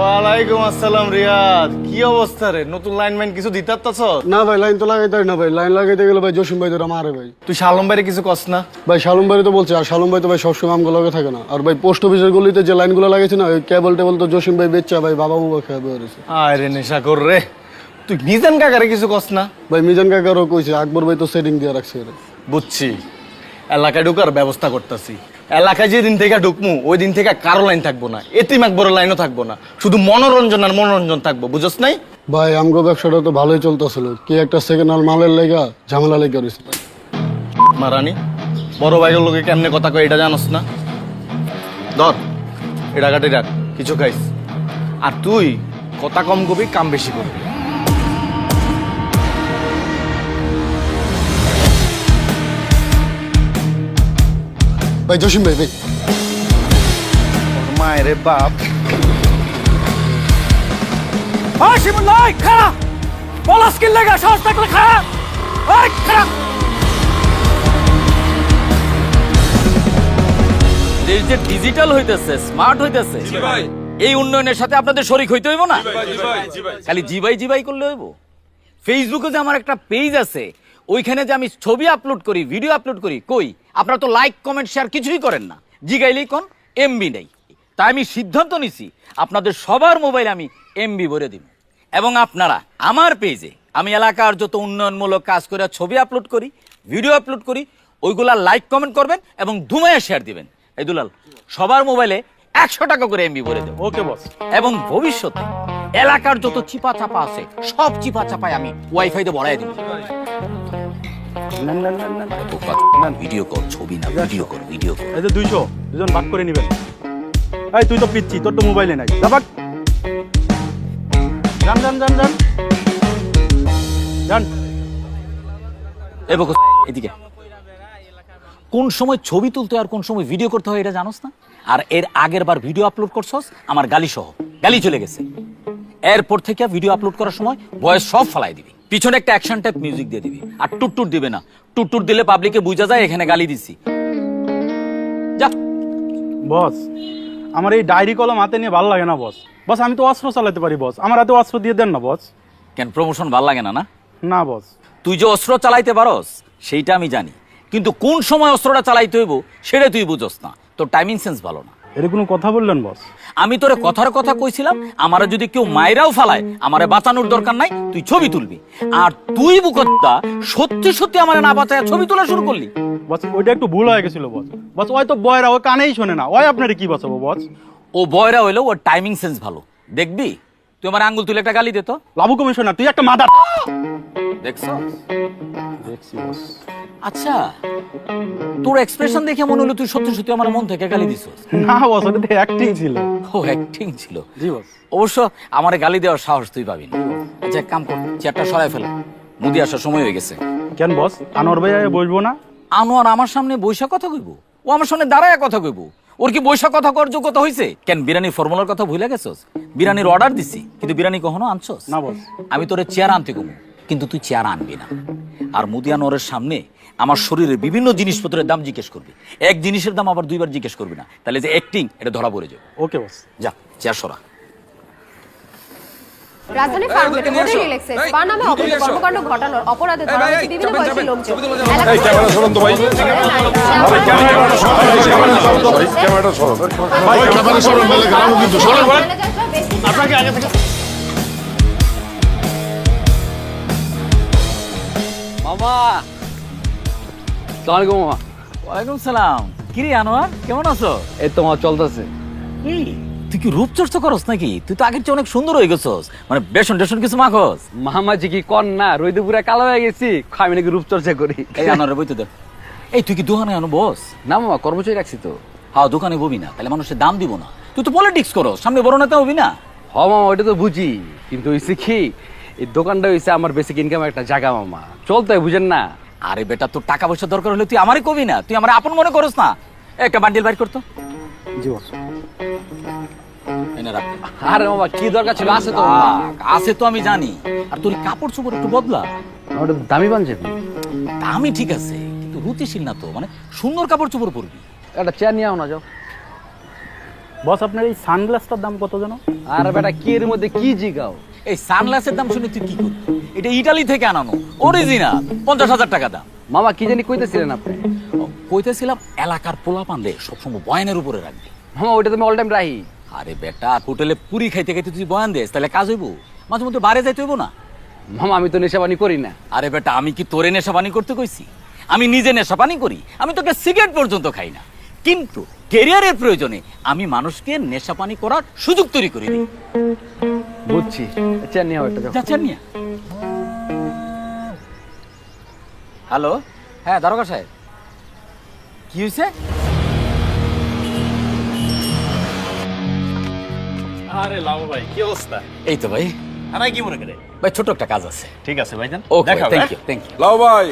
ওয়ালাইকুম আসসালাম রিয়াদ, কি অবস্থা রে? নতুন লাইনম্যান কিছু দিতারতাছ? না ভাই, লাইন তো লাগাইতে হয় না ভাই। লাইন লাগাইতে গেলে ভাই জসিম ভাই তোরা মারে ভাই। তুই শালম ভাইরে কিছু কস না? ভাই শালুম ভাই তো বলছে, আর শালুম ভাই তো ভাই সবসময় আমগুলো লগে থাকে না। আর ভাই পোস্ট অফিসের গলিতে যে লাইনগুলো লাগাইছে না, ওই কেবল টেবল তো জসিম ভাই বেচা ভাই বাবা বাবা খেয়ে বেরোছে। আয় রে নেশা কর রে। তুই মিজান কাকারে কিছু কস না? ভাই মিজান কাকারও কইছে, আকবর ভাই তো সেটিং দিয়ে রাখছে রে। বুঝছি, এলাকায় ঢুকার ব্যবস্থা করতেছি। এলাকায় যেদিন থেকে ঢুকমু ওই দিন থেকে কারো লাইন থাকবো না, এতিম একবড় লাইনও থাকবো না, শুধু মনোরঞ্জন আর মনোরঞ্জন থাকবো, বুঝছ নাই? ভাই আমগো ব্যবসাটা তো ভালোই চলতেছিল, কি একটা সেকেন্ড হ্যান্ড মালের লেগা ঝামেলা লেগে রয়েছে। মারানি বড় ভাইয়ের লোকে কেমনে কথা কয় এটা জানোস না? ধর এটা কাটে রাখ, কিছু খাইস। আর তুই কথা কম কবি, কাম বেশি করবি। ভাই জসিম ভাই ভাই মায়ের বাপ দেশ যে ডিজিটাল হইতেছে, স্মার্ট হইতেছে, এই উন্নয়নের সাথে আপনাদের শরীক হইতে হইব না? খালি জিবাই করলে হইব? ফেসবুকে যে আমার একটা পেজ আছে, ওইখানে যে আমি ছবি আপলোড করি, ভিডিও আপলোড করি, কই আপনারা তো লাইক কমেন্ট শেয়ার কিছুই করেন না। জিগাইলেই কোন এমবি নেই। তাই আমি সিদ্ধান্ত নিছি আপনাদের সবার মোবাইলে আমি এমবি ভরে দিব। এবং আপনারা আমার পেজে আমি এলাকার যত উন্নয়নমূলক কাজ করে ছবি আপলোড করি, ভিডিও আপলোড করি, ওইগুলা লাইক কমেন্ট করবেন এবং ধুমায়া শেয়ার দিবেন। এই দুলাল, সবার মোবাইলে 100 টাকা করে এমবি ভরে দেব। ওকে বস। এবং ভবিষ্যতে এলাকার যত চিপা চাপা আছে সব চিপা চাপায় আমি ওয়াইফাই দিয়ে ভরাই দিব। ভিডিও কর, ছবি না, ভিডিও কর, ভিডিও কর। এই যে 200 দুজন ভাগ করে নেবেন। এই তুই তো পিচ্ছি, তোর তো মোবাইলে নাই। যা ভাগ। যান যান যান যান যান। এ বকো, এদিকে। কোন সময় ছবি তুলতে আর কোন সময় ভিডিও করতে হয় এটা জানোস না? আর এর আগের বার ভিডিও আপলোড করছস আমার গালি সহ, গালি চলে গেছে। এরপর থেকে ভিডিও আপলোড করার সময় ভয়েস সব ফালাই দিবি, পিছনে একটা অ্যাকশন টাইপ মিউজিক দিয়ে দিবি, আর টুটটুট দিবে না। টুটটুট দিলে পাবলিকে বুঝা যায় এখানে গালি দিছি। যা। বস, আমার এই ডায়েরি কলম হাতে নিয়ে ভালো লাগে না বস। বস আমি তো অস্ত্র চালাতে পারি বস, আমার হাতে অস্ত্র দিয়ে দেন না বস। কেন, প্রমোশন ভাল লাগে না? না না বস। তুই যে অস্ত্র চালাইতে পারস সেইটা আমি জানি, কিন্তু কোন সময় অস্ত্রটা চালাইতে হইব সেটা তুই বুঝস না। তোর টাইমিং সেন্স ভালো না। এর কোনো কথা বললেন বস? আমি তোরে কথার কথা কইছিলাম, আমারে যদি কেউ মাইরাও ফালায় আমারে বাঁচানোর দরকার নাই, তুই ছবি তুলবি। আর তুই বুকত্তা সত্যি সত্যি আমারে না বাঁচায় ছবি তোলা শুরু করলি। বস ওইটা একটু ভুল হয়ে গেছিল বস। বস ওই তো বয়রা, ওই কানেই শোনে না, ওই আপনারে কি বাঁচাবো বস? ও বয়রা হইলো, ওর টাইমিং সেন্স ভালো। দেখবি তুই আমার আঙ্গুল তুলে একটা গালি দে তো। লাবু কমিশনার তুই একটা মাদার। দেখছ? দেখছি বস। আচ্ছা, তোর এক্সপ্রেশন দেখে মনে হলো তুই সত্যি সত্যি আমার মন থেকে গালি দিছস। না বস, ওটা তো অ্যাক্টিং ছিল। ও অ্যাক্টিং ছিল? জি বস। অবশ্য আমারে গালি দেওয়ার সাহস তুই পাবি না। আচ্ছা এক কাম কর, চেয়ারটা সরাই ফেল, মুদি আসার সময় হয়ে গেছে। কেন বস, আনোয়ার ভাই বসবো না? আনোয়ার আমার সামনে বৈশা কথা কইব? ও আমার সামনে দাঁড়ায় কথা কইব? ওর কি বৈশা কথা করার যোগ্যতা হইছে? কেন বিরিয়ানির ফর্মুলার কথা ভুলে গেছস? বিরিয়ানির অর্ডার দিছি, কিন্তু বিরিয়ানি কখনো আনছস না বস। আমি তোরে চেয়ার আনতে কমু, কিন্তু তুই চেয়ার আনবি না। আর মুদি আনোয়ারের সামনে আমার শরীরের বিভিন্ন জিনিসপত্রের দাম জিজ্ঞেস করবি, এক জিনিসের দাম আবার দুইবার জিজ্ঞেস করবি না, তাহলে যে অ্যাক্টিং এটা ধরা পড়ে যাবে। ওকে বস। যা, চেয়ার সরা। রাজধানী ফার্মগেটে মডেল ইলেক্সেস পানামে অবৈধ কর্মকাণ্ড ঘটানোর অপরাধে ধরা হয়েছে বিভিন্ন বয়সী লোকজন। এই ক্যামেরা সরান তো ভাই। ক্যামেরাটা সরান। ভাই ক্যামেরা সরান, বলে গেলাম কিন্তু সরান ভাই। আপনাকে আগে থেকে মামা। সালামালাইকুম মামা। ওয়ালাইকুম সালাম। কিরে আনোয়ার, কেমন আছো? এই তো মামা চলতেছে। এই তুই কি রূপচর্চা করস নাকি? তুই তো আগের চেয়ে অনেক সুন্দর হয়ে গেছস, মানে বেসন টেসন কিছু মাখস? মামাজি কি কর না, রইদে পুরা কালো হয়ে গেছি, আমি নাকি রূপচর্চা করি। এই আনোয়ারের বইতে দে। এই তুই কি দোকানে আনো বস? না মামা, কর্মচারী রাখছি তো। হ্যাঁ, দোকানে ববি না, তাহলে মানুষের দাম দিব না। তুই তো পলিটিক্স করস, সামনে বড় নেতা হবি না? হ মামা, ওইটা তো বুঝি, কিন্তু হইছে কি, এই দোকানটা হইছে আমার বেসিক ইনকাম একটা জায়গা মামা, চলতে হয় বুঝেন না। আরে বেটা, তোর টাকা পয়সা দরকার হলে তুই আমারই কবি না, তুই আমার আপন মনে করস না। একটা বান্ডিল বাইর করতো। জি বস। এনে রাখ। আরে মামা কি দরকার ছিল, আছে তো। আছে তো আমি জানি। আর তোর কাপড় চোপড় একটু বদলা। ওটা দামি পাঞ্জাবি। দামি ঠিক আছে, কিন্তু রুচিশীল না তো, মানে সুন্দর কাপড় চোপড় পরবি। একটা চেয়ার নিয়ে আও না, যাও। বস আপনার এই সানগ্লাসটার দাম কত জানো? আর বেটা কি এর মধ্যে কি জিগাও? এই সানগ্লাসের দাম শুনে তুই কি করবি? এটা ইটালি থেকে আনানো, অরিজিনাল, 50,000 টাকা দাম। মামা কি জানি কইতেছিলেন আপনি? কইতেছিলাম এলাকার পোলা পান্ডে সবসময় বয়ানের উপরে রাখবি। মামা ওইটা তুমি অল টাইম রাহি। আরে বেটা, হোটেলে পুরি খাইতে খাইতে তুই বয়ান দেস, তাহলে কাজ হইব? মাঝে মধ্যে বাইরে যাইতে হইব না? মামা আমি তো নেশাবানি করি না। আরে বেটা, আমি কি তোরে নেশাপানি করতে কইছি? আমি নিজে নেশাপানি করি, আমি তোকে সিগারেট পর্যন্ত খাই না, কিন্তু ক্যারিয়ারের প্রয়োজনে আমি মানুষকে নেশাপানি করার সুযোগ তৈরি করে দিই। বুঝছি। আচ্ছা নিয়ে একটা যাও। যাচ্ছেন নিয়ে। হ্যালো, হ্যাঁ দারোগা সাহেব, কি হয়েছে? আরে লাভু ভাই, কি অবস্থা? এই তো ভাই, আনাই কি মনে করে? ভাই ছোট একটা কাজ আছে। ঠিক আছে ভাইজান, ওকে, দেখাও, থ্যাংক হ্যাঁ? You, thank you. লাও ভাই,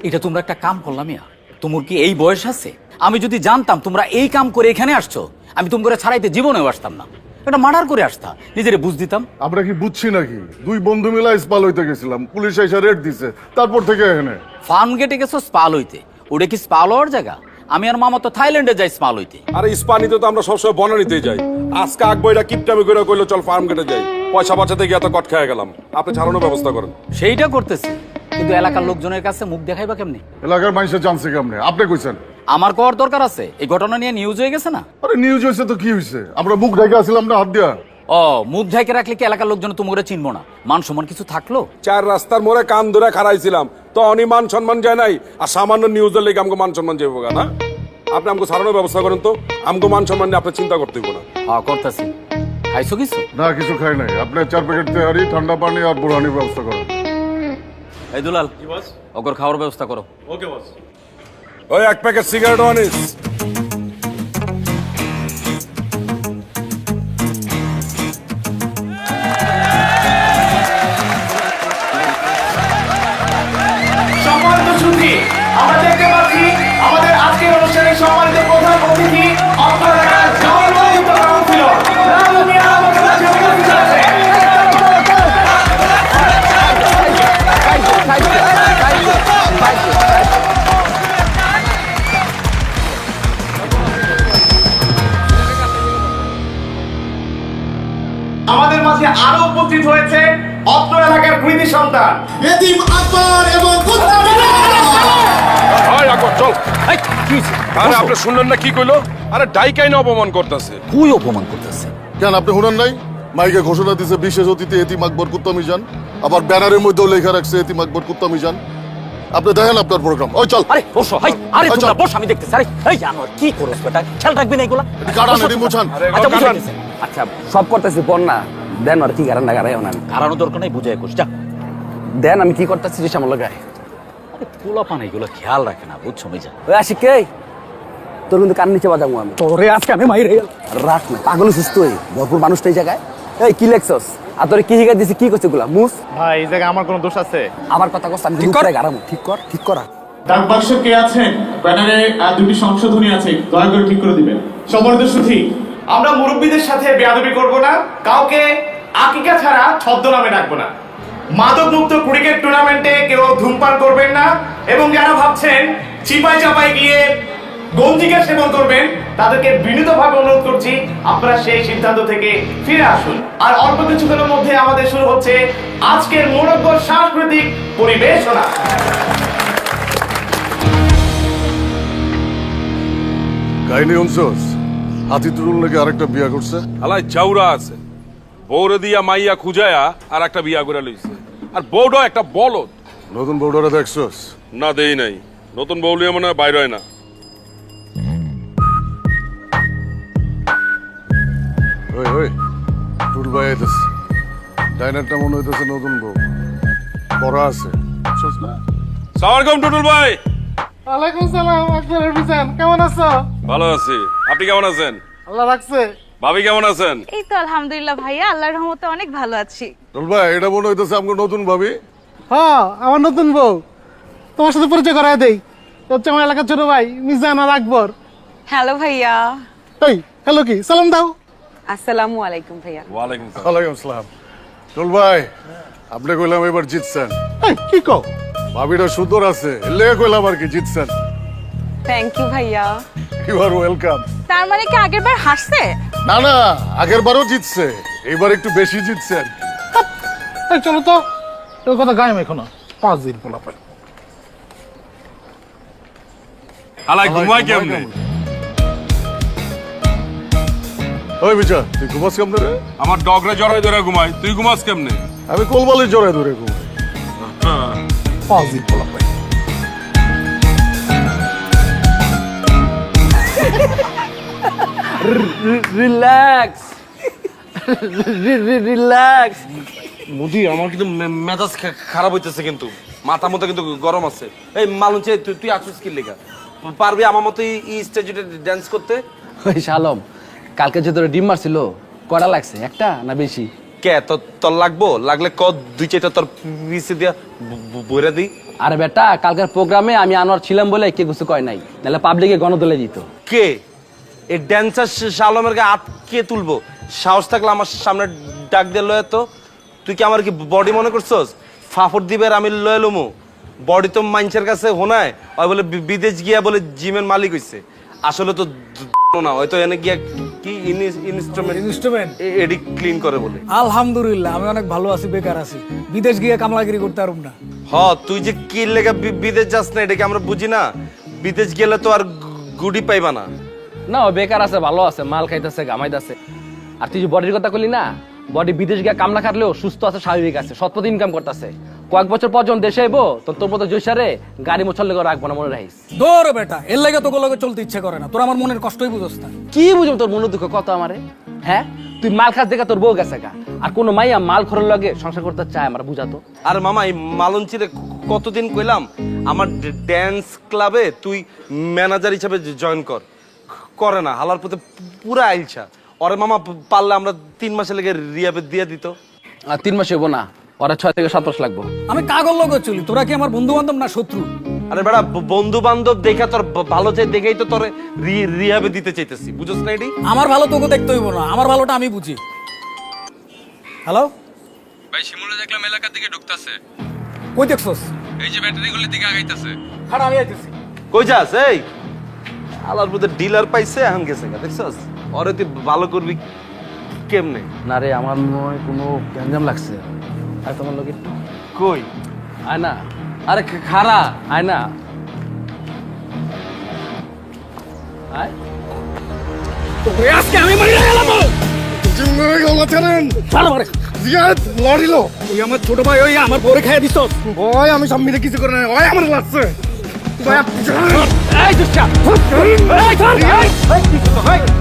এটা তোমরা একটা কাম করলাম ইয়া, তোমার কি এই বয়স আছে? আমি যদি জানতাম তোমরা এই কাম করে এখানে আসছো, আমি তোমরা ছাড়াইতে জীবনেও আসতাম না, এটা মার্ডার করে আসতা, নিজেরে বুঝ দিতাম। আমরা কি বুঝছি নাকি? দুই বন্ধু মিলা স্পাল হইতে গেছিলাম, পুলিশ এসে রেড দিছে, তারপর থেকে এখানে। ফার্ম গেটে গেছো স্পাল হইতে, ওটা কি স্পাল হওয়ার জায়গা? আমি আর মামা তো থাইল্যান্ডে যাই স্পাল হইতে। আরে ইস্পানিতে তো আমরা সবসময় বনানিতেই যাই। আজকে আকবো এটা কিপটামি করে কইলো চল ফার্ম গেটে যাই, পয়সা বাঁচাতে গিয়ে এত কট খেয়ে গেলাম। আপনি ছাড়ানোর ব্যবস্থা করেন। সেইটা করতেছি, কিন্তু এলাকার লোকজনের কাছে মুখ দেখাইবা কেমনে? এলাকার মানুষের জানছে কেমনে? আপনি কইছেন। আমার কর দরকার আছে, এই ঘটনা নিয়ে নিউজ হয়ে গেছে না? আরে নিউজ হয়েছে তো কি হয়েছে? আমরা মুখ ঢেকে আসছিলাম না হাত দিয়া। ও, মুখ ঢেকে রাখলে কি এলাকার লোকজন তোমরা চিনবো না? মান সম্মান কিছু থাকলো? চার রাস্তার মোড়ে কান ধরে খাড়াইছিলাম, তো অনি মান সম্মান যায় নাই, আর সামান্য নিউজের লেগে আমাকে মান সম্মান যাবো না। আপনি আমাকে ছাড়ানোর ব্যবস্থা করেন তো, আমাকে মান সম্মান নিয়ে আপনি চিন্তা করতে হইব না। হ্যাঁ করতেছি। খাইছো কিছু? না কিছু খাই নাই। আপনি 4 প্যাকেট তেহারি, ঠান্ডা পানি আর বুড়ানির ব্যবস্থা করেন। এই দুলাল, কি বস? ওগর খাওয়ার ব্যবস্থা করো। ওকে বস। ওই 1 প্যাকেট সিগারেট আনিস। সম্মানিত সুধী, আমরা দেখতে পাচ্ছি আমাদের আজকের অনুষ্ঠানের সম্মানিত প্রধান অতিথি অত্র এলাকার জনপ্রিয় কাউন্সিলর রাজু মিয়া আমাদের মাঝে উপস্থিত আছেন। আমাদের মাঝে আরো উপস্থিত হয়েছে অত্র এলাকার কৃতি সন্তান এতিম আকবর এবং ভাই আকবর চল। এই, কি হইছে? আরে আপনি শুনলেন না কি কইলো? আরে ডাইকাইনে অপমান করতেছে। খুবই অপমান করতেছে। কেন আপনি শুনেন নাই? মাইকে ঘোষণা দিছে বিশেষ অতিথি এতিম আকবর কুত্তামি যান, আবার ব্যানারের মধ্যেও লেখা রাখছে এতিম আকবর কুত্তামি যান। আপনি দেখেন আপনার প্রোগ্রাম। ওই চল। আরে বসো, হাই, আরে আচ্ছা। তোমরা বস, আমি দেখতেছি। আরে এই জানোয়ার, কি করছ বেটা? খেয়াল রাখবি না এগুলা? কাটান এটি মুছান। আচ্ছা বুঝাইতেছে। আচ্ছা সব করতেছি বন্যা দেন আর কি কারণ না গাড়াই না কারণও দরকার নাই, বুঝাই কোস যা। দেন আমি কি করতেছি যে সামলা গায়ে। আরে পোলা পানা এগুলো খেয়াল রাখে না, বুঝছো মিজা? ওই আশিক কে তোর কিন্তু কান নিচে বাজাবো আমি। তোরে আজকে আমি মাইরে গেল। রাখ না পাগল সুস্থ হই ভরপুর মানুষ তো এই জায়গায়। এই কি লেখছস? আর তোরে কি শিখা দিছি? কি করছে গুলা মুস? ভাই এই জায়গায় আমার কোনো দোষ আছে? আমার কথা কস আমি ঠিক করে গারামু। ঠিক কর, ঠিক করা। ডাক বাক্স কে আছেন? ব্যানারে দুটি সংশোধনী আছে, দয়া করে ঠিক করে দিবেন। সম্মানিত সুধী, আমরা মুরব্বীদের সাথে বেয়াদবি করব না, কাউকে আকিকা ছাড়া ছদ্মনামে ডাকবো না। মাদক মুক্ত ক্রিকেট টুর্নামেন্টে কেউ ধূমপান করবেন না, এবং যারা ভাবছেন চিপাই চাপাই গিয়ে গঞ্জিকা সেবন করবেন, তাদেরকে বিনীতভাবে অনুরোধ করছি আপনারা সেই সিদ্ধান্ত থেকে ফিরে আসুন। আর অল্প কিছুক্ষণের মধ্যে আমাদের শুরু হচ্ছে আজকের মনোজ্ঞ সাংস্কৃতিক পরিবেশনা। কাহিনী অংশস হাতি তুরুল নাকি আরেকটা বিয়া করছে। আলাই চাউরা আছে, বউরে দিয়া মাইয়া খুঁজায়া আর একটা বিয়া করে লইছে, আর বউটা একটা বলদ। নতুন বউডারা দেখছস? না দেই নাই, নতুন বউ লিয়ে মনে হয় বাইর হয় না। ওই ওই টুল ভাই আইতেছে, ডাইনারটা মনে হইতেছে নতুন বউ, পড়া আছে বুঝছস না? সালাম আলাইকুম টুটুল ভাই। ওয়ালাইকুম সালাম আকবর মিজান, কেমন আছো? ভালো আছি, আপনি কেমন আছেন? আল্লাহ রাখছে। ভাবি কেমন আছেন? এই তো আলহামদুলিল্লাহ ভাইয়া, আল্লাহর রহমতে অনেক ভালো আছি। টুল ভাই এটা মনে হইতেছে আমাকে নতুন ভাবি। হ্যাঁ আমার নতুন বউ, তোমার সাথে পরিচয় করায় দেই। হচ্ছে আমার এলাকার ছোট ভাই মিজান আর আকবর। হ্যালো ভাইয়া। এই হ্যালো কি সালাম দাও। আসসালামু আলাইকুম ভাইয়া। ওয়ালাইকুম সালাম। ওয়ালাইকুম আসসালাম। টুল ভাই আপনি কইলাম এবার জিতছেন। এই কি কও? ভাবিটা সুন্দর আছে, এলে কইলাম আর কি জিতছেন। থ্যাংক ইউ ভাইয়া। You are welcome. তার মানে কি আগের বার হাসছে? না না, আগের বারও জিতছে, এবার একটু বেশি জিতছে আর কি। চলো তো, তোর কথা গায়ে মেখো না। 5 দিন পোলা পাই। আলাই ঘুমাই কেমনে? ওই বিচার, তুই ঘুমাস কেমনে রে? আমার ডগরা জড়াই ধরে ঘুমাই, তুই ঘুমাস কেমনে? আমি কোলবালি জড়ায় ধরে ঘুমাই। 5 দিন পোলা পাই। Relax relax. মুদি আমার কিন্তু মেজাজ খারাপ হইতেছে, কিন্তু মাথা মতো কিন্তু গরম আছে। এই মালুঞ্চে তুই আসছিস কি লেখা? পারবি আমার মতো এই স্টেজে ড্যান্স করতে? ওই শালম, কালকে যে তোর ডিম মারছিল কটা লাগছে, একটা না বেশি? কে তোর লাগবো? লাগলে ক 2-4টা তোর পিছে দিয়া বইরা দিই। আরে বেটা, কালকের প্রোগ্রামে আমি আনোয়ার ছিলাম বলে কে কিছু কয় নাই, নাহলে পাবলিকে গণদলে দিত। কে এই ড্যান্সার শালমের গায়ে আটকে তুলবো? সাহস থাকলে আমার সামনে ডাক দিয়ে লয়ে তো। তুই কি আমার কি বডি মনে করছস? ফাফড় দিবে আর আমি লয়ে লমু? বডি তো মানুষের কাছে হোনায়, ওই বলে বিদেশ গিয়া বলে জিমের মালিক হইছে। আসলে তো না, হয়তো এনে গিয়া কি ইনস্ট্রুমেন্ট এডি ক্লিন করে বলে। আলহামদুলিল্লাহ আমি অনেক ভালো আছি, বেকার আছি, বিদেশ গিয়ে কামলাগিরি করতে পারব না। তুই যে কি লেগে বিদেশ যাস না এটাকে আমরা বুঝি না? বিদেশ গেলে তো আর গুডি পাইবা না। না, ও বেকার আছে, ভালো আছে, মাল খাইতেছে, গামাইতেছে। আর তুই যে বডির কথা করলি না, বডি বিদেশ গিয়ে কামলা খাটলেও সুস্থ আছে, স্বাভাবিক আছে, সৎপথে ইনকাম করতেছে। কয়েক বছর পর যখন দেশে আইবো তোর মতো জৈসারে গাড়ি মোছার লেগে রাখবো না, মনে রাখিস। দৌড় বেটা, এর লাগে তোকে লগে চলতে ইচ্ছে করে না। তোর আমার মনের কষ্টই বুঝোস না। কি বুঝুম তোর মনের দুঃখ কত আমারে? হ্যাঁ, তুই মাল খাস দেখা তোর বউ গেছে গা, আর কোনো মাইয়া মাল খরের লগে সংসার করতে চায় আমার বুঝাতো? আর মামা এই মালঞ্চিরে কতদিন কইলাম আমার ড্যান্স ক্লাবে তুই ম্যানেজার হিসেবে জয়েন কর, করে না। হালার পথে পুরা আইলছা। ওরে মামা পারলে আমরা 3 মাসে লেগে রিয়াবে দিয়ে দিত। আর 3 মাস হইব না, ওরা 6 থেকে 7 মাস লাগবো। আমি কাগজ লগে চলি, তোরা কি আমার বন্ধু বান্ধব না শত্রু? আরে বেটা, বন্ধু বান্ধব দেখা তোর ভালো চাই দেখেই তো তোর রিয়াবে দিতে চাইতেছি, বুঝছ না? এটি আমার ভালো তোকে দেখতে হইব না, আমার ভালোটা আমি বুঝি। হ্যালো ভাই, শিমুলে দেখলাম এলাকার দিকে ঢুকতাছে। কই দেখছস? এই যে ব্যাটারি গুলির দিকে আগাইতাছে। খাড়া আমি আইতেছি। কই যাস? এই আলার পথে ডিলার পাইছে, এখন গেছে গা, দেখছস? ওরে তুই ভালো করবি কেমনে? না রে, আমার মনে হয় কোনো গ্যাঞ্জাম লাগছে। আর তোমার লোক একটু কই আয় না। আরে খারা আয় না, আয়। তোরে আজকে আমি মাইরা গেলাম। জিম্মাই গলা ছাড়েন। ছাড় মারে। জিয়াদ লড়িলো। ওই আমার ছোট ভাই, ওই আমার বউরে খাইয়া দিছস। ওই আমি সামনে কিছু করে না, ওই আমার লাগছে। ভাই এই দুষ্টা। এই ছাড়।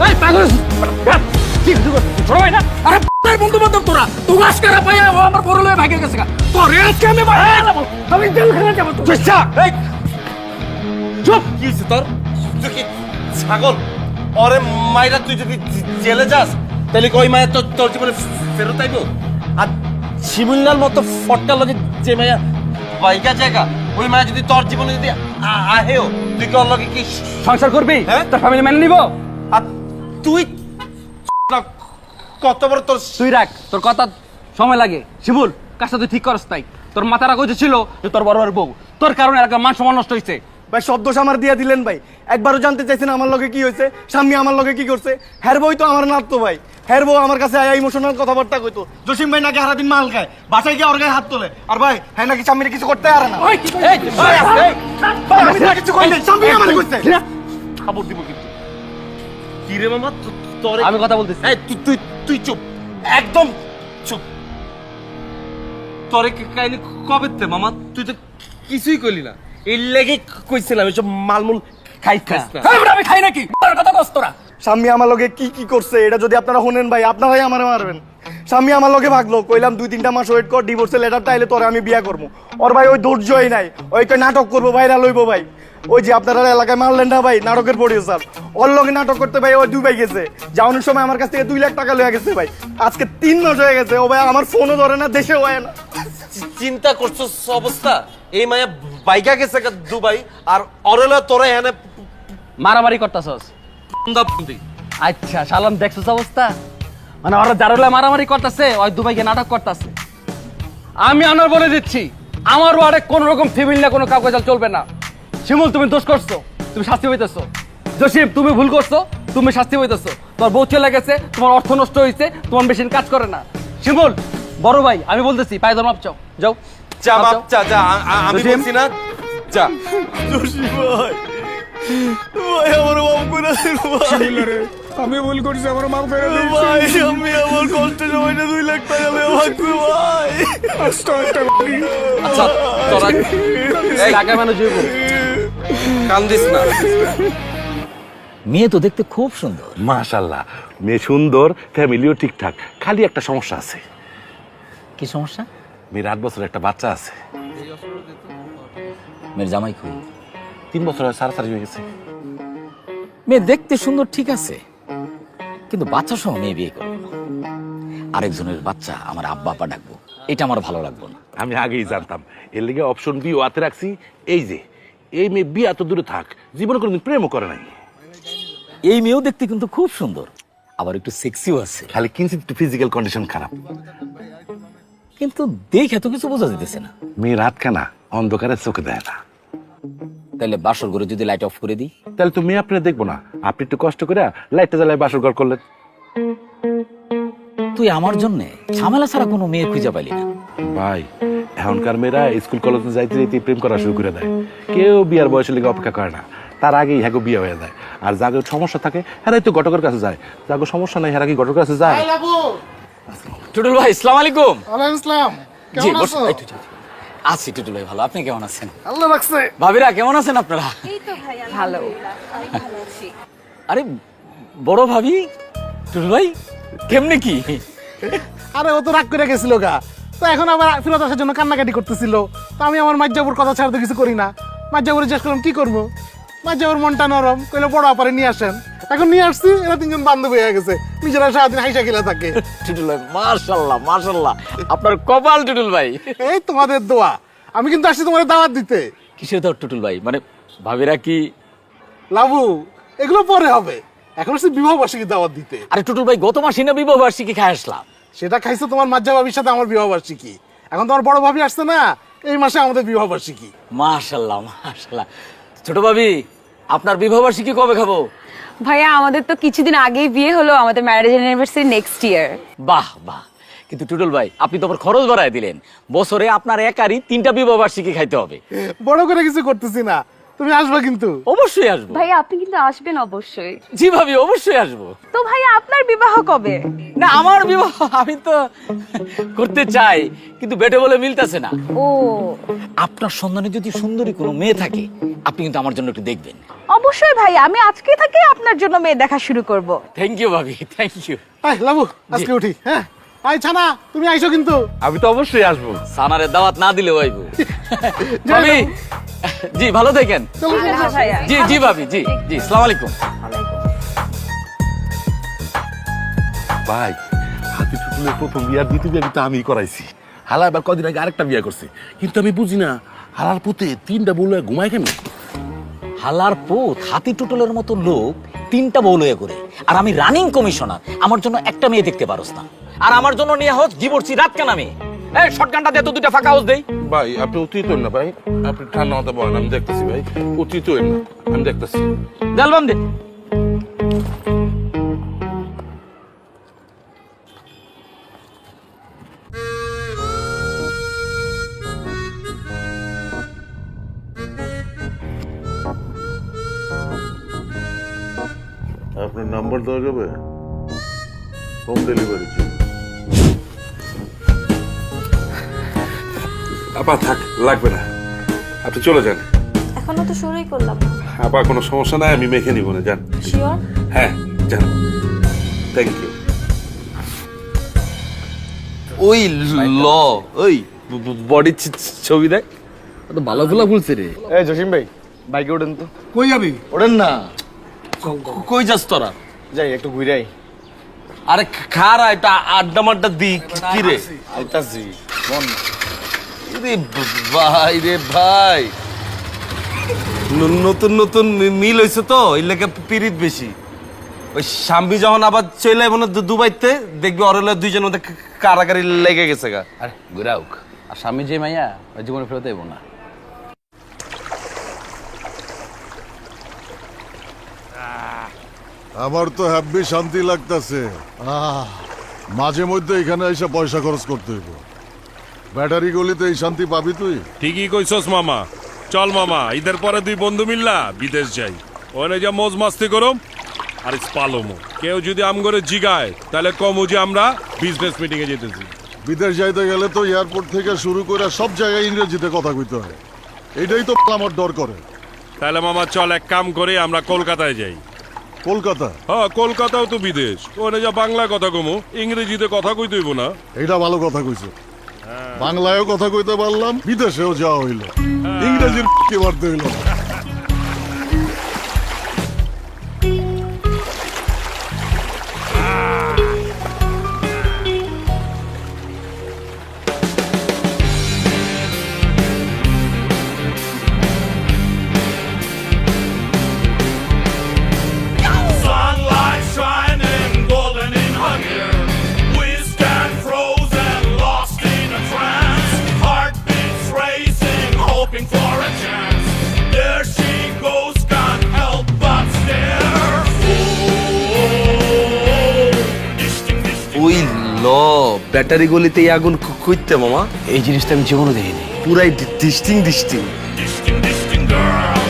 এই পাগল। কি কিছু করছিস? ছোট ভাই না? আরে তার বন্ধু বান্ধব তোরা। তুই আজকারা পাইয়া ও আমার বড় লয়ে ভাগে গেছে গা। তোরে আজকে আমি মাইরা গেলাম। আমি জেলখানা যাব। দুষ্টা। এই চুপ। কি হইছে তোর? তুই কি ছাগল? ওরে মাইরা তুই যদি জেলে যাস তাহলে কই মায়া তোর জীবনে ফেরত আইব? আর শিমুলনার মতো ফটকা লগে যে মায়া বাইকা জায়গা, ওই মায়া যদি তোর জীবনে যদি আহেও, তুই কি ওর লগে কি সংসার করবি? হ্যাঁ? তোর ফ্যামিলি মেনে নিব? আর তুই কত বড় তোর। তুই রাখ, তোর কথা সময় লাগে। শিমুল, কাজটা তুই ঠিক করস নাই। তোর মাথা রাখা ছিল যে তোর বড় বড় বউ, তোর কারণে এলাকার মান সম্মান নষ্ট হয়েছে। ভাই সব দোষ আমার দিয়ে দিলেন ভাই। একবারও জানতে চাইছেন আমার লগে কি হয়েছে, স্বামী আমার লগে কি করছে? হের বই তো আমার নাত তো ভাই। হের বউ আমার কাছে আয়া ইমোশনাল কথাবার্তা কইতো। জসিম ভাই নাকি সারাদিন মাল খায়, বাসায় গিয়ে ওর গায়ে হাত তোলে। আর ভাই হ্যাঁ নাকি স্বামীরে কিছু করতে পারে না। ওই কি কইছিস? ভাই, আমি তো কিছু কই নাই, স্বামী আমার কইছে। খবর দিব কিন্তু। কি রে মামা তোর? আমি কথা বলতেছি। এই তুই তুই চুপ, একদম চুপ। তোরে কাহিনী কবে তে মামা? তুই তো কিছুই কইলি না। এই লেগে কইছিলাম এসব মালমুল খাইছ না। আমি খাই নাকি? তোর কথা কস তোরা। স্বামী আমার লগে কি কি করছে এটা যদি আপনারা শুনেন ভাই, আপনারাই আমারে মারবেন। স্বামী আমার লগে ভাগলো, কইলাম 2-3টা মাস ওয়েট কর, ডিভোর্সের লেটারটা আইলে তোরে আমি বিয়া করবো। ওর ভাই ওই ধৈর্যই নাই, ওই কই নাটক করবো, ভাইরাল হইবো ভাই। ওই যে আপনারা এলাকায় মারলেন না ভাই, নাটকের প্রডিউসার, ওর লগে নাটক করতে ভাই ওই দুবাই গেছে। যাওয়ানোর সময় আমার কাছ থেকে 2 লাখ টাকা লয়ে গেছে ভাই। আজকে 3 মাস হয়ে গেছে, ও ভাই আমার ফোনও ধরে না, দেশেও হয় না। চিন্তা করছো অবস্থা? এই মায়া বাইকা গেছে দুবাই, আর অরেলা তোরে এনে মারামারি করতাছস? আচ্ছা শালাম, দেখছস অবস্থা? মানে ওরা জারুলা মারামারি করতেছে, ওই দুবাইকে নাটক করতেছে। আমি আনার বলে দিচ্ছি, আমার ওয়ার্ডে কোন রকম ফ্যামিলি না কোনো কাউকে চলবে না। শিমুল, তুমি দোষ করছো, তুমি শাস্তি হইতেছো। জসিম, তুমি ভুল করছো, তুমি শাস্তি হইতেছো, তোমার বউ চলে গেছে, তোমার অর্থ নষ্ট হয়েছে, তোমার মেশিন কাজ করে না। শিমুল বড় ভাই আমি বলতেছি পায়ে ধর মাপ চাও, যাও যা মাপ চা, যা আমি বলছি না, যা। জসিম ভাই ভাই আমার মাফ করে দিন ভাই। আমি ভুল করছি, আমার মাফ করে দিন ভাই আমি আমার কষ্টের সময়টা 2 লাখ টাকা লেওয়া ভাগবো ভাই। আচ্ছা তোরা এই টাকা মানুষ হইব, কান্দিস না। মেয়ে তো দেখতে খুব সুন্দর। মাশাআল্লাহ, মেয়ে সুন্দর, ফ্যামিলিও ঠিকঠাক, খালি একটা সমস্যা আছে। কি সমস্যা? মেয়ের 8 বছরের একটা বাচ্চা আছে। মেয়ের জামাই কই? 3 বছর হয় সারাসারি হয়ে গেছে। মেয়ে দেখতে সুন্দর ঠিক আছে, কিন্তু বাচ্চা সহ মেয়ে বিয়ে করবো না। আরেকজনের বাচ্চা আমার আব্বা আপা ডাকবো, এটা আমার ভালো লাগবে না। আমি আগেই জানতাম, এর লিগে অপশন বি হাতে রাখছি। এই যে এই মেয়ে বিয়া তো দূরে থাক, জীবনে কোনোদিন প্রেমও করে নাই। এই মেয়েও দেখতে কিন্তু খুব সুন্দর, আবার একটু সেক্সিও আছে, খালি কিঞ্চিত একটু ফিজিক্যাল কন্ডিশন খারাপ। কিন্তু দেখে তো কিছু বোঝা যেতেছে না। মেয়ের হাতখানা অন্ধকারে চোখে দেয় না। তাহলে বাসর ঘরে যদি লাইট অফ করে দিই? তাহলে তো মেয়ে আপনি দেখবো না, আপনি একটু কষ্ট করে লাইটটা জ্বালায় বাসর ঘর করলেন। তুই আমার জন্য ঝামেলা ছাড়া কোনো মেয়ে খুঁজে পাইলি না। ভাই এখনকার মেয়েরা স্কুল কলেজে যাইতে যাইতে প্রেম করা শুরু করে দেয়, কেউ বিয়ার বয়সের লিগে অপেক্ষা করে না, তার আগেই হ্যাগো বিয়ে হয়ে যায়। আর যাদের সমস্যা থাকে হেরাই তো ঘটকের কাছে যায়, যাগো সমস্যা নাই হেরা কি ঘটকের কাছে যায়? টুটুল ভাই আসসালামু আলাইকুম। ওয়ালাইকুম আসসালাম, জি কেমন আছো? আছি টুটুল ভাই, ভালো। আপনি কেমন আছেন? আল্লাহ রাখছে। ভাবিরা কেমন আছেন আপনারা? এই তো ভাই ভালো। আরে বড় ভাবি, টুটুল ভাই কেমনে কি? আরে ও তো রাগ করে গেছিল গা, তো এখন আবার ফেরত আসার জন্য কান্নাকাটি করতেছিল। তো আমি আমার মাজ্জাবুর কথা ছাড়তে কিছু করি না। মাজ্জাবুর জিজ্ঞেস করলাম কি করবো, মাজ্জাবুর মনটা নরম, কইলো বড় আপারে নিয়ে আসেন। এখন নিয়ে আসছি, এরা 3 জন বান্ধবী হয়ে গেছে, নিজেরা সারাদিন হাইসা খেলে থাকে। টুটুল ভাই মাশাআল্লাহ মাশাআল্লাহ, আপনার কপাল টুটুল ভাই। এই তোমাদের দোয়া, আমি কিন্তু আসছি তোমাদের দাওয়াত দিতে। কিসের দাওয়াত টুটুল ভাই? মানে ভাবিরা কি? লাবু এগুলো পরে হবে, এখন আসছি বিবাহ বার্ষিকী দাওয়াত দিতে। আরে টুটুল ভাই গত মাসে না বিবাহ বার্ষিকী খাই আসলাম। সেটা খাইছো তোমার মাজ্জা ভাবির সাথে আমার বিবাহ বার্ষিকী, এখন তোমার বড় ভাবি আসছে না, এই মাসে আমাদের বিবাহ বার্ষিকী। মাশাআল্লাহ মাশাআল্লাহ। ছোট ভাবি আপনার বিবাহ বার্ষিকী কবে খাবো? ভাইয়া আমাদের তো কিছুদিন আগেই বিয়ে হলো, আমাদের ম্যারেজ অ্যানিভার্সারি নেক্সট ইয়ার। বাহ বাহ, কিন্তু টুটুল ভাই আপনি তো আবার খরচ বাড়ায় দিলেন। বছরে আপনার একারই 3টা বিবাহ বার্ষিকী খাইতে হবে। বড় করে কিছু করতেছি না, তুমি আসবে কিন্তু। অবশ্যই আসবো ভাইয়া আপনি কিন্তু আসবেন অবশ্যই। জি ভাবি অবশ্যই আসবো। তো ভাইয়া আপনার বিবাহ কবে? না আমার বিবাহ আমি তো করতে চাই, কিন্তু বেটে বলে মিলতেছে না। ও আপনার সন্ধানে যদি সুন্দরী কোনো মেয়ে থাকে আপনি কিন্তু আমার জন্য একটু দেখবেন। অবশ্যই ভাইয়া, আমি আজকে থেকে আপনার জন্য মেয়ে দেখা শুরু করব। থ্যাংক ইউ ভাবি, থ্যাংক ইউ। আয় লাবু আজকে উঠি। হ্যাঁ আই ছানা তুমি আইসো কিন্তু। আমি তো অবশ্যই আসবো। সানারের দাওয়াত না দিলে ভাইবো। ভাবি জি ভালো থাকেন। জি জি ভাবি, জি জি আসসালামু আলাইকুম। ভাই হাতি টুটুলের প্রথম বিয়ার দ্বিতীয় বিয়া কিন্তু আমি করাইছি। হালা এবার কদিন আগে আরেকটা বিয়া করছে, কিন্তু আমি বুঝি না হালার পুতে 3টা বউ লয়ে ঘুমায় কেন? হালার পুত হাতি টুটুলের মতো লোক 3টা বউ লয়ে করে, আর আমি রানিং কমিশনার, আমার জন্য একটা মেয়ে দেখতে পারোস না, আর আমার জন্য নিয়ে হোক ডিভোর্সি রাত কেন আমি? এই শর্টগানটা দিয়ে তো 2টা ফাঁকা হাউস দেই। ভাই আপনি অতীত হন না ভাই, আপনি ঠান্ডা হতে বলেন, আমি দেখতেছি ভাই। অতীত হন না, আমি দেখতেছি। অ্যালবাম দে। আপনার নাম্বার দেওয়া যাবে? Home delivery. আপা থাক, লাগবে না, আপনি চলে যান। এখনো তো শুরুই করলাম। আপা কোনো সমস্যা নাই, আমি মেখে নিব না, যান। শিওর? হ্যাঁ যান, থ্যাংক ইউ। ওই ল ওই বডি ছবি দেখ, তো ভালো ফুলা ফুলছে রে। এই জসিম ভাই বাইকে ওঠেন তো। কই যাবি? ওঠেন না। কই যাস তোরা? যাই একটু ঘুরে আই। আরে খারা এটা আড্ডা মাড্ডা দি কি রে? আইতাছি মন। রে ভাই রে ভাই, নতুন নতুন মিল হয়েছে তো, এই লেগে পিরিত বেশি। ওই স্বামী যখন আবার চলে মনে দুবাইতে দেখবি অরেলা 2জনের মধ্যে কারাকারি লেগে গেছে গা। আরে ঘুরাউক, আর স্বামী যে মাইয়া ওই জীবনে ফেরত দেবো না। আমার তো হ্যাপি শান্তি লাগতেছে মাঝে মধ্যে এখানে এসে পয়সা খরচ করতে হইব ব্যাটারি গলিতে এই শান্তি পাবি তুই ঠিকই কইছস মামা চল মামা ঈদের পরে দুই বন্ধু মিললা বিদেশ যাই ওখানে যা মজ মাস্তি করম আর পালমো কেউ যদি আম করে জিগায় তাহলে কমু যে আমরা বিজনেস মিটিং এ যেতেছি বিদেশ যাইতে গেলে তো এয়ারপোর্ট থেকে শুরু করে সব জায়গায় ইংরেজিতে কথা কইতে হয় এটাই তো আমার ডর করে তাহলে মামা চল এক কাম করে আমরা কলকাতায় যাই কলকাতা হ্যাঁ কলকাতাও তো বিদেশ ওখানে যা বাংলা কথা কমু ইংরেজিতে কথা কইতে হইব না এটা ভালো কথা কইছো বাংলায়ও কথা কইতে পারলাম বিদেশেও যাওয়া হইলো ইংরেজির কি বাড়তে হইলো Sunlight shining golden in her hair. We stand frozen, lost in a trance. Heartbeats racing, hoping for a chance. There she goes, can't help but stare. ওই ল ব্যাটারি গলিতে এই আগুন খুঁজতে মামা এই জিনিসটা আমি জীবনে দেখিনি পুরাই ডিস্টিং Disting girl.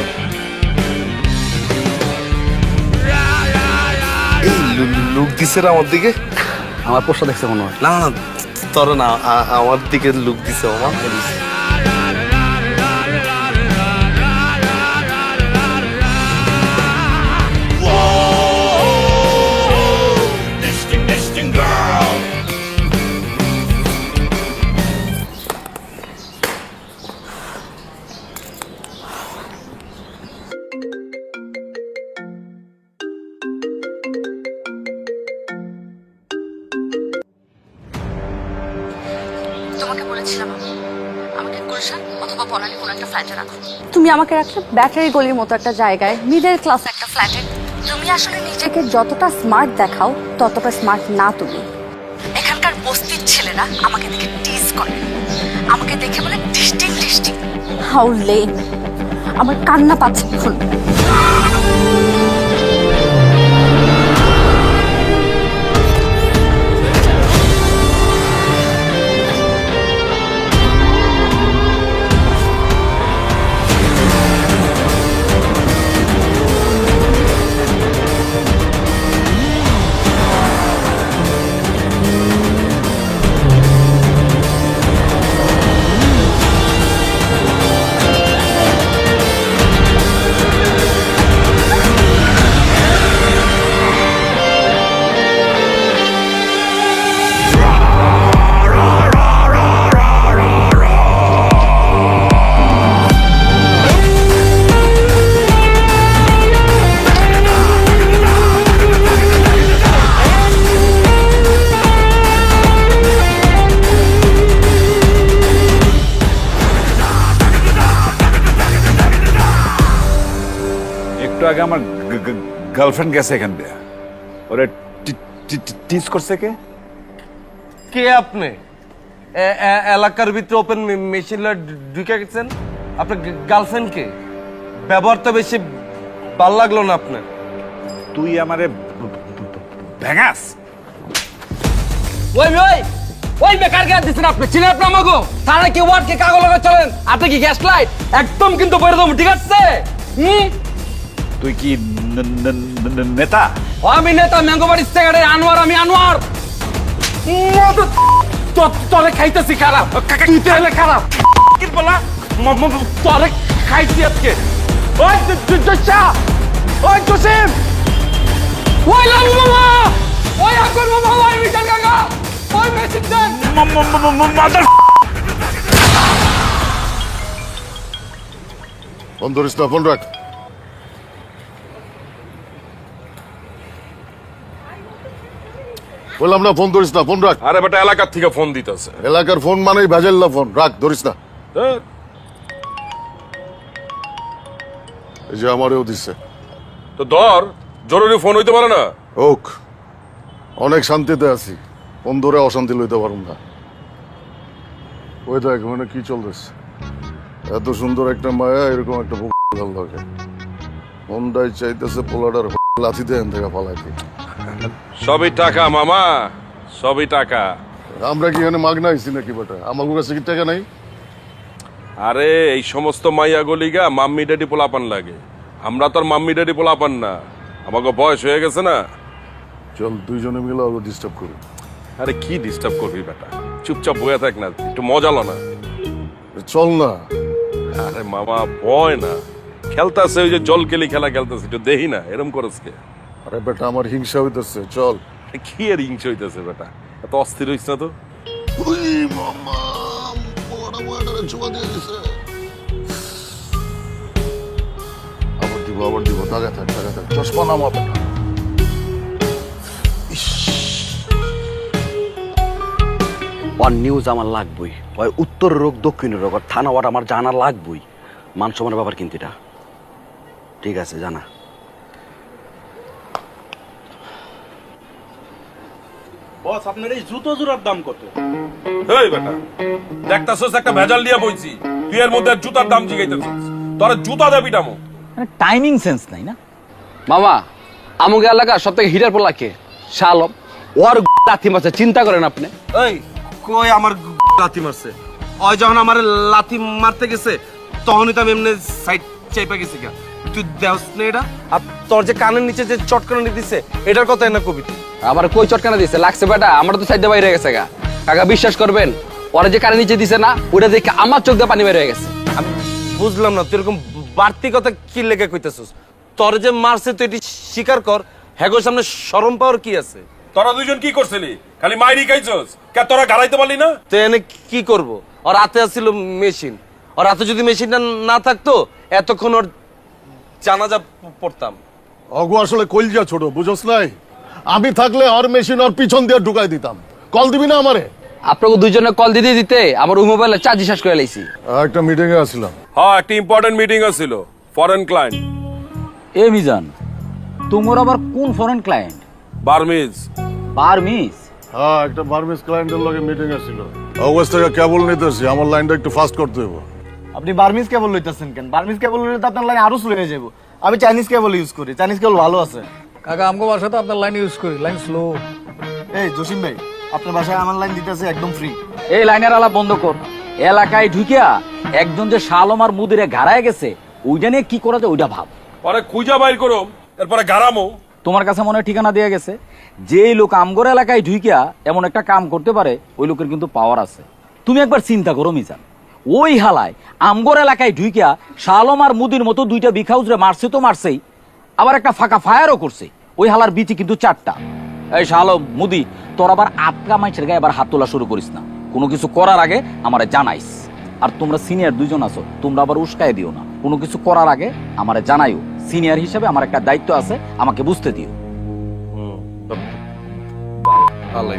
এই লুক দিছে রে আমার দিকে আমার পোস্টটা দেখছে মনে হয় না না তোর না আমার দিকে লুক দিছে মামা Disting girl. তোমাকে বলেছিলাম আমাকে গুলশান অথবা বনানী কোনো একটা ফ্ল্যাটে রাখো। তুমি আমাকে রাখলে ব্যাটারি গলির মতো একটা জায়গায় মিডল ক্লাস একটা ফ্ল্যাটে। তুমি আসলে নিজেকে যতটা স্মার্ট দেখাও ততটা স্মার্ট না তুমি। এখানকার বস্তির ছেলেরা আমাকে দেখে টিজ করে, আমাকে দেখে বলে ডিস্টিং হাউ লেম। আমার কান্না পাচ্ছে এখন। একটু আগে আমার গার্লফ্রেন্ড গেছে এখান দিয়ে ওরে টিজ করছে কে কে আপনি এলাকার ভিতরে ওপেন মেশিন ঢুকে গেছেন আপনার গার্লফ্রেন্ড কে ব্যবহার তো বেশি ভাল লাগলো না আপনার তুই আমারে ভেঙাস ওই বেকার গ্যাস দিচ্ছেন আপনি চিনেন আপনি আমাকে তারা কি ওয়ার্ড কে কাগজ লাগা চলেন আপনি কি গ্যাস লাইট একদম কিন্তু বইরে দেবো ঠিক আছে তুই কি নেতা আমি নেতা ম্যাঙ্গোবাড়ি থেকে আনোয়ার আমি আনোয়ার তোরে খাইতেছি খারাপ তুই তাহলে খারাপ কি বলা তোরে খাইছি আজকে ওই জোসা ওই জোসেফ ওই লালু মামা ওই আকর মামা ওই মিটার কাকা ওই মেসিন দেন মাদার ফোন ধরিস না ফোন রাখ বললাম না ফোন ধরিস না ফোন রাখ আরে বেটা এলাকার থেকে ফোন দিতেছে এলাকার ফোন মানেই ভেজাল্লা ফোন রাখ ধরিস না এই যে আমারও দিচ্ছে তো ধর জরুরি ফোন হইতে পারে না হোক অনেক শান্তিতে আছি ফোন ধরে অশান্তি লইতে পারুম না ওই দেখ মানে কি চলতেছে এত সুন্দর একটা মায়া এরকম একটা লাগে মনটাই চাইতেছে পোলাডার লাথি দেন থেকে পালাইতে। সবই টাকা মামা, সবই টাকা। আমরা কি এখানে মাগনা আইছি নাকি বেটা? আমার কাছে কি টাকা নাই? আরে এই সমস্ত মাইয়া গলিগা মাম্মি ড্যাডি পোলাপান লাগে, আমরা তো আর মাম্মি ড্যাডি পোলাপান না, আমাকে বয়স হয়ে গেছে না। চল দুইজনে মিলে ওকে ডিস্টার্ব করি। আরে কি ডিস্টার্ব করবি বেটা, চুপচাপ বয়ে থাক না, একটু মজা লো না। চল না। আরে মামা ভয় না, খেলতেছে ওই যে জল কেলি খেলা খেলতেছে, একটু দেখি না এরম করস কে? আরে বেটা আমার হিংসা হইতেছে, চল। কি আর হিংসা হইতেছে বেটা, এত অস্থির হইস না তো। আবার দিব দাগা থাক চশমা নামা বেটা। ওর নিউজ আমার লাগবই, ওই উত্তর রোগ দক্ষিণ রোগ আর থানা ওয়ার আমার জানা লাগবই। মান সম্মানের ব্যাপার কিন্তু এটা ঠিক আছে জানা। বস আপনার এই জুতো জোড়ার দাম কত? এই বেটা দেখতাছস একটা ভেজাল দিয়া বইছি, তুই এর মধ্যে জুতার দাম জিগাইতেছস, তোরা জুতা দেবি দামো। টাইমিং সেন্স নাই না? মামা আমুকে এলাকা সব থেকে হিটার পোলা কে? শালম। ওর লাথি মারছে, চিন্তা করেন আপনি। এই কই আমার লাথি মারছে? ওই যখন আমার লাথি মারতে গেছে তখনই তো আমি এমনি সাইড চেপে গেছি। তুই দেওস না এটা? আর তোর যে কানের নিচে যে চটকানি দিছে এটার কথা না কবিতা? আবার কই চটকানা দিছে লাগছে বেটা, আমার তো সাইডে বাইরে গেছে গা। কাকা বিশ্বাস করবেন, ওরা যে কানের নিচে দিছে না ওটা দেখে আমার চোখ দিয়ে পানি বের হয়ে গেছে। আমি বুঝলাম না তুই এরকম বাড়তি কথা কি লেগে কইতেছস? তোর যে মারছে তুই এটি স্বীকার কর, হ্যাগোর সামনে শরম পাওয়ার কি আছে? তোরা দুইজন কি করছিলি? খালি মাইরি খাইছস, কে তোরা গাড়াইতে পারলি না? তো এনে কি করব? ওর হাতে আসছিল মেশিন, ওর হাতে যদি মেশিনটা না থাকতো এতক্ষণ ওর জানাজা পড়তাম। অগু আসলে কইলজা ছোট, বুঝছ নাই? আমি থাকলে ওর মেশিন ওর পিছন দিয়ে ঢুকাই দিতাম। কল দিবি না আমারে? আপনাকে দুইজনে কল দিতে দিতে আমার ওই মোবাইলে চার্জ শেষ করে লাইছি। একটা মিটিং এ আসছিলাম। হ্যাঁ একটা ইম্পর্টেন্ট মিটিং আছিল, ফরেন ক্লায়েন্ট। এ মিজান, তোমার আবার কোন ফরেন ক্লায়েন্ট? বার্মিজ। বার্মিজ? হ্যাঁ একটা বার্মিজ ক্লায়েন্টের লগে মিটিং আসছিল। অগস্ট থেকে কেবল নিতেছি, আমার লাইনটা একটু ফাস্ট করতে হবে। আপনি বার্মিজ কেবল লইতেছেন কেন? বার্মিজ কেবল লইলে তো আপনার লাইন আরো স্লো হয়ে যাবো। আমি চাইনিজ কেবল ইউজ করি, চাইনিজ কেবল ভালো আছে। কাকা আমগো বাসা তো আপনার লাইন ইউজ করি, লাইন স্লো। এই জসিম ভাই, আপনার বাসায় আমার লাইন দিতেছে একদম ফ্রি। এই লাইনের আলাপ বন্ধ কর। এলাকায় ঢুকিয়া একজন যে শালম আর মুদিরে ঘাড়ায় গেছে ওইটা নিয়ে কি করা যায় ওইটা ভাব। পরে খুঁজা বাইর করো, এরপরে গারামো। তোমার কাছে মনে হয় ঠিকানা দেয়া গেছে, যেই লোক আমগর এলাকায় ঢুকিয়া এমন একটা কাম করতে পারে ওই লোকের কিন্তু পাওয়ার আছে। তুমি একবার চিন্তা করো মিজান, ওই হালায় আমগর এলাকায় ঢুকিয়া শালম আর মুদির মতো দুইটা বিখাউজরে মারছে তো মারছেই, আবার একটা ফাঁকা ফায়ারও করছে। ওই হালার বিচি কিন্তু 4টা। এই শালম মুদি, তোর আবার আটকা মাইছের গায়ে আবার হাত তোলা শুরু করিস না, কোনো কিছু করার আগে আমারে জানাইস। আর তোমরা সিনিয়র দুইজন আছো, তোমরা আবার উস্কায় দিও না, কোনো কিছু করার আগে আমারে জানাইও। সিনিয়র হিসেবে আমার একটা দায়িত্ব আছে, আমাকে বুঝতে দিও। ভালো